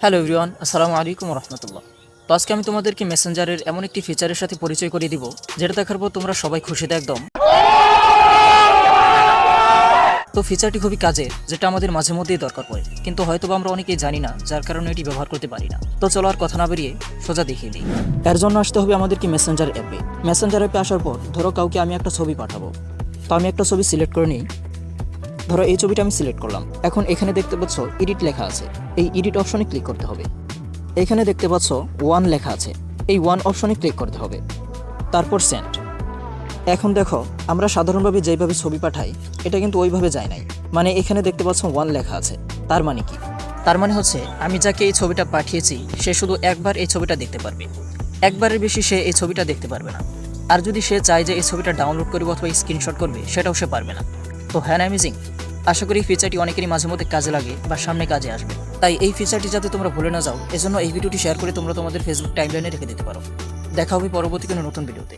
Hello everyone, আসসালামু আলাইকুম রহমতুল্লাহ। তো আজকে আমি তোমাদেরকে মেসেঞ্জারের এমন একটি ফিচারের সাথে পরিচয় করিয়ে দিব, যেটা দেখার পর তোমরা সবাই খুশিতে একদম। তো ফিচারটি খুবই কাজের, যেটা আমাদের মাঝে মধ্যেই দরকার পড়ে, কিন্তু হয়তো আমরা অনেকেই জানি না, যার কারণে এটি ব্যবহার করতে পারি না। তো চলো আর কথা না বেরিয়ে সোজা দেখিয়ে দিই। এর জন্য আসতে হবে আমাদেরকে মেসেঞ্জার অ্যাপে। মেসেঞ্জার অ্যাপে আসার পর ধরো কাউকে আমি একটা ছবি পাঠাবো, তো আমি একটা ছবি সিলেক্ট করে নিই। ধরো এই ছবিটা আমি সিলেক্ট করলাম। এখন এখানে দেখতে পাচ্ছ এডিট লেখা আছে, এই এডিট অপশনে ক্লিক করতে হবে। এখানে দেখতে পাচ্ছ ওয়ান লেখা আছে, এই ওয়ান অপশনে ক্লিক করতে হবে, তারপর সেন্ড। এখন দেখো আমরা সাধারণভাবে যেভাবে ছবি পাঠাই এটা কিন্তু ওইভাবে যায় নাই। মানে এখানে দেখতে পাচ্ছ ওয়ান লেখা আছে, তার মানে কি? তার মানে হচ্ছে আমি যাকে এই ছবিটা পাঠিয়েছি সে শুধু একবার এই ছবিটা দেখতে পারবে, একবারের বেশি সে এই ছবিটা দেখতে পারবে না। আর যদি সে চায় যে এই ছবিটা ডাউনলোড করবে অথবা স্ক্রিনশট করবে, সেটাও সে পারবে না। তো হ্যাঁ, অ্যামেজিং। আশা করি এই ফিচারটি অনেকেরই মাঝে মধ্যে কাজে লাগে বা সামনে কাজে আসবে। তাই এই ফিচারটি যাতে তোমরা ভুলে না যাও, এজন্য এই ভিডিওটি শেয়ার করে তোমরা তোমাদের ফেসবুক টাইমলাইনে রেখে দিতে পারো। দেখা হবে পরবর্তী কোনো নতুন ভিডিওতে।